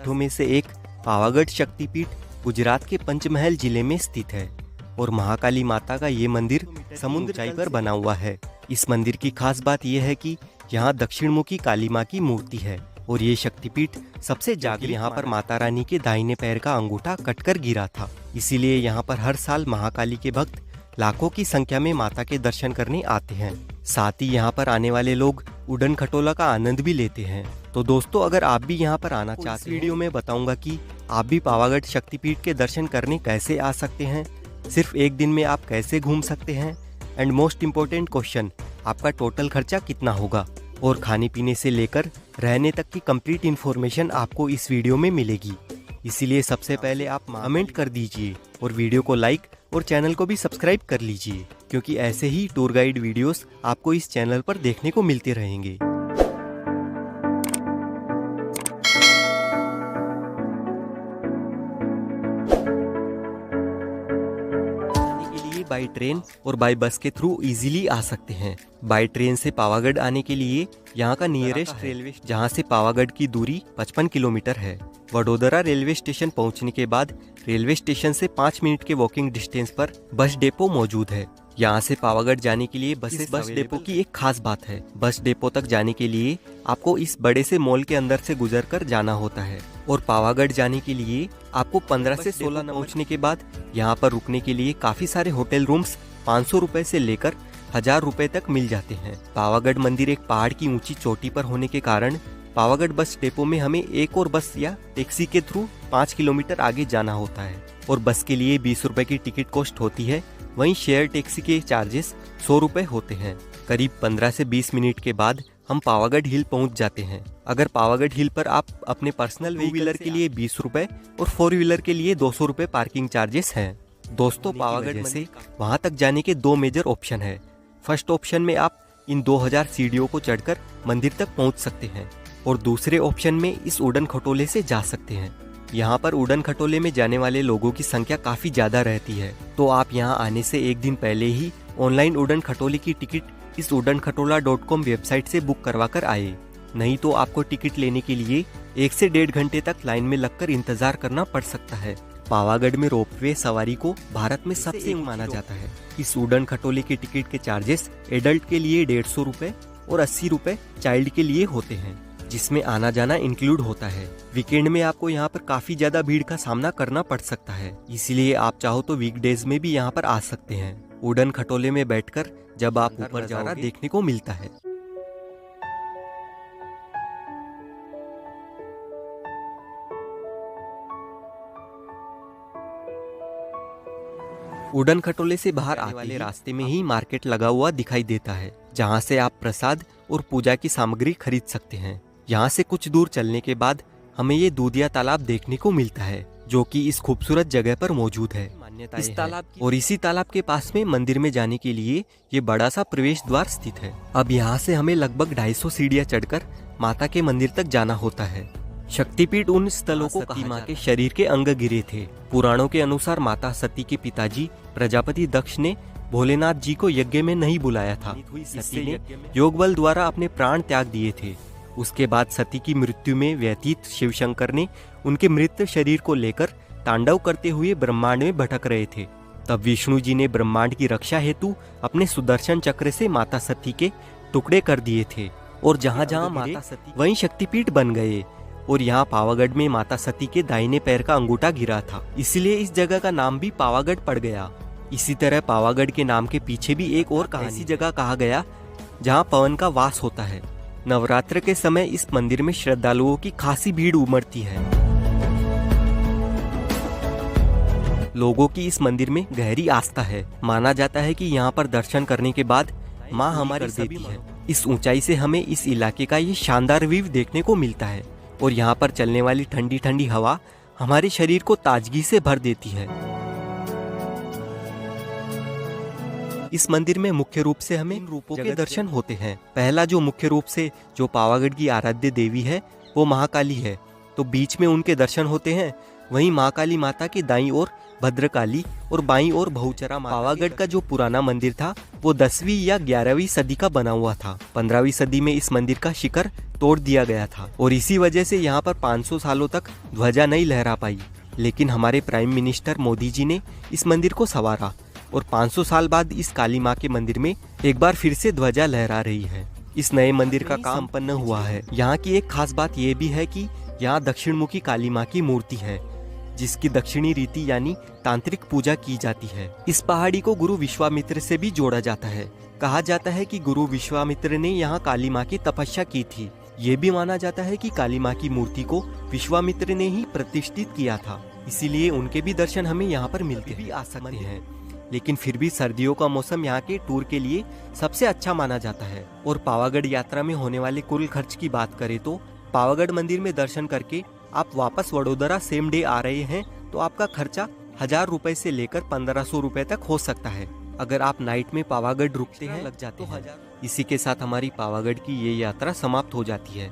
शक्तिपीठों में से एक पावागढ़ शक्तिपीठ गुजरात के पंचमहल जिले में स्थित है और महाकाली माता का ये मंदिर समुद्र ऊंचाई पर बना हुआ है। इस मंदिर की खास बात यह है कि यहाँ दक्षिण मुखी काली माँ की मूर्ति है और ये शक्तिपीठ सबसे जागृत। यहाँ पर माता रानी के दाहिने पैर का अंगूठा कटकर गिरा था, इसीलिए यहाँ पर हर साल महाकाली के भक्त लाखों की संख्या में माता के दर्शन करने आते हैं। साथ ही यहाँ पर आने वाले लोग उड़न खटोला का आनंद भी लेते हैं। तो दोस्तों, अगर आप भी यहाँ पर आना चाहते हैं, वीडियो में बताऊंगा कि आप भी पावागढ़ शक्तिपीठ के दर्शन करने कैसे आ सकते हैं, सिर्फ एक दिन में आप कैसे घूम सकते हैं, एंड मोस्ट इम्पोर्टेंट क्वेश्चन, आपका टोटल खर्चा कितना होगा और खाने पीने से लेकर रहने तक की कंप्लीट इन्फॉर्मेशन आपको इस वीडियो में मिलेगी। इसीलिए सबसे पहले आप कमेंट कर दीजिए और वीडियो को लाइक और चैनल को भी सब्सक्राइब कर लीजिए, क्योंकि ऐसे ही टूर गाइड वीडियोस आपको इस चैनल पर देखने को मिलते रहेंगे। बाई ट्रेन और बाई बस के थ्रू इजीली आ सकते हैं। बाई ट्रेन से पावागढ़ आने के लिए यहाँ का नियरेस्ट रेलवे, जहाँ से पावागढ़ की दूरी 55 किलोमीटर है। वडोदरा रेलवे स्टेशन पहुँचने के बाद रेलवे स्टेशन से 5 मिनट के वॉकिंग डिस्टेंस पर बस डेपो मौजूद है। यहाँ से पावागढ़ जाने के लिए बस डेपो की एक खास बात है, बस डेपो तक जाने के लिए आपको इस बड़े से मॉल के अंदर से गुजर कर जाना होता है और पावागढ़ जाने के लिए आपको 15 से 16 नंबर पहुँचने के बाद यहाँ पर रुकने के लिए काफी सारे होटल रूम्स 500 रुपए से लेकर 1000 रुपए तक मिल जाते हैं। पावागढ़ मंदिर एक पहाड़ की ऊंची चोटी पर होने के कारण पावागढ़ बस डेपो में हमें एक और बस या टैक्सी के थ्रू 5 किलोमीटर आगे जाना होता है और बस के लिए 20 रुपए की टिकट कॉस्ट होती है। वहीं शेयर टैक्सी के चार्जेस 100 रुपए होते हैं। करीब 15 से 20 मिनट के बाद हम पावागढ़ हिल पहुंच जाते हैं। अगर पावागढ़ हिल पर आप अपने पर्सनल व्हीलर के लिए 20 रुपए और 4 व्हीलर के लिए 200 रुपए पार्किंग चार्जेस हैं। दोस्तों, पावागढ़ से वहां तक जाने के 2 मेजर ऑप्शन है। फर्स्ट ऑप्शन में आप इन 2000 सीढ़ियों को चढ़कर मंदिर तक पहुंच सकते हैं और दूसरे ऑप्शन में इस उड़न खटोले से जा सकते हैं। यहाँ पर उड़न खटोले में जाने वाले लोगों की संख्या काफी ज्यादा रहती है, तो आप यहाँ आने से एक दिन पहले ही ऑनलाइन उड़न खटोले की टिकट इस udankhatola.com वेबसाइट से बुक करवा कर आए। नहीं तो आपको टिकट लेने के लिए 1 से 1.5 घंटे तक लाइन में लगकर इंतजार करना पड़ सकता है। पावागढ़ में रोपवे सवारी को भारत में सबसे माना जाता है। इस उड़न खटोले के टिकट के चार्जेस एडल्ट के लिए 150 रुपए और 80 रुपए चाइल्ड के लिए होते हैं, जिसमें आना जाना इंक्लूड होता है। वीकेंड में आपको यहाँ पर काफी ज्यादा भीड़ का सामना करना पड़ सकता है, इसलिए आप चाहो तो वीकडेज में भी यहाँ पर आ सकते हैं। उड़न खटोले में बैठकर जब आप ऊपर जाना देखने को मिलता है। उड़न खटोले से बाहर आने वाले रास्ते में ही मार्केट लगा हुआ दिखाई देता है, जहाँ से आप प्रसाद और पूजा की सामग्री खरीद सकते हैं। यहाँ से कुछ दूर चलने के बाद हमें ये दूधिया तालाब देखने को मिलता है, जो कि इस खूबसूरत जगह पर मौजूद है। इस तालाब और इसी तालाब के पास में मंदिर में जाने के लिए ये बड़ा सा प्रवेश द्वार स्थित है। अब यहाँ से हमें लगभग 250 सीढ़ियाँ चढ़कर माता के मंदिर तक जाना होता है। शक्तिपीठ उन स्थलों को सती माँ के शरीर के अंग गिरे थे। पुराणों के अनुसार माता सती के पिताजी प्रजापति दक्ष ने भोलेनाथ जी को यज्ञ में नहीं बुलाया था। सती ने योग बल द्वारा अपने प्राण त्याग दिए थे। उसके बाद सती की मृत्यु में व्यतीत शिवशंकर ने उनके मृत शरीर को लेकर तांडव करते हुए ब्रह्मांड में भटक रहे थे। तब विष्णु जी ने ब्रह्मांड की रक्षा हेतु अपने सुदर्शन चक्र से माता सती के टुकड़े कर दिए थे और जहाँ जहाँ माता सती वहीं शक्तिपीठ बन गए और यहाँ पावागढ़ में माता सती के दाहिने पैर का अंगूठा गिरा था, इसलिए इस जगह का नाम भी पावागढ़ पड़ गया। इसी तरह पावागढ़ के नाम के पीछे भी एक और ऐसी जगह कहा गया जहाँ पवन का वास होता है। नवरात्र के समय इस मंदिर में श्रद्धालुओं की खासी भीड़ उमड़ती है। लोगों की इस मंदिर में गहरी आस्था है। माना जाता है कि यहाँ पर दर्शन करने के बाद माँ हमारी देती है। इस ऊंचाई से हमें इस इलाके का ये शानदार व्यू देखने को मिलता है और यहाँ पर चलने वाली ठंडी ठंडी हवा हमारे शरीर को ताजगी से भर देती है। इस मंदिर में मुख्य रूप से हमें रूपों के दर्शन होते हैं। पहला जो मुख्य रूप से जो पावागढ़ की आराध्य देवी है वो महाकाली है, तो बीच में उनके दर्शन होते हैं। वहीं महाकाली माता के दाईं ओर भद्रकाली और बाईं ओर बहुचरा माता। पावागढ़ का जो पुराना मंदिर था वो 10वीं या 11वीं सदी का बना हुआ था। 15वीं सदी में इस मंदिर का शिखर तोड़ दिया गया था और इसी वजह से यहाँ पर 500 सालों तक ध्वजा नहीं लहरा पाई। लेकिन हमारे प्राइम मिनिस्टर मोदी जी ने इस मंदिर को संवारा और 500 साल बाद इस काली माँ के मंदिर में एक बार फिर से ध्वजा लहरा रही है। इस नए मंदिर का काम संपन्न हुआ है। यहाँ की एक खास बात यह भी है कि यहाँ दक्षिण मुखी काली माँ की मूर्ति है, जिसकी दक्षिणी रीति यानी तांत्रिक पूजा की जाती है। इस पहाड़ी को गुरु विश्वामित्र से भी जोड़ा जाता है। कहा जाता है कि गुरु विश्वामित्र ने यहाँ काली माँ की तपस्या की थी। ये भी माना जाता है कि काली माँ की मूर्ति को विश्वामित्र ने ही प्रतिष्ठित किया था, इसीलिए उनके भी दर्शन हमें यहाँ पर मिलते भी आ सकते हैं। लेकिन फिर भी सर्दियों का मौसम यहाँ के टूर के लिए सबसे अच्छा माना जाता है। और पावागढ़ यात्रा में होने वाले कुल खर्च की बात करें तो पावागढ़ मंदिर में दर्शन करके आप वापस वडोदरा सेम डे आ रहे हैं तो आपका खर्चा 1000 रुपए से लेकर 1500 रुपए तक हो सकता है। अगर आप नाइट में पावागढ़ रुकते हैं लग जाते हैं। इसी के साथ हमारी पावागढ़ की ये यात्रा समाप्त हो जाती है।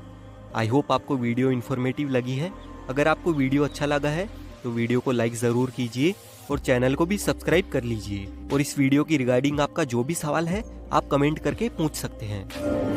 आई होप आपको वीडियो इन्फॉर्मेटिव लगी है। अगर आपको वीडियो अच्छा लगा है तो वीडियो को लाइक ज़रूर कीजिए और चैनल को भी सब्सक्राइब कर लीजिए। और इस वीडियो की रिगार्डिंग आपका जो भी सवाल है आप कमेंट करके पूछ सकते हैं।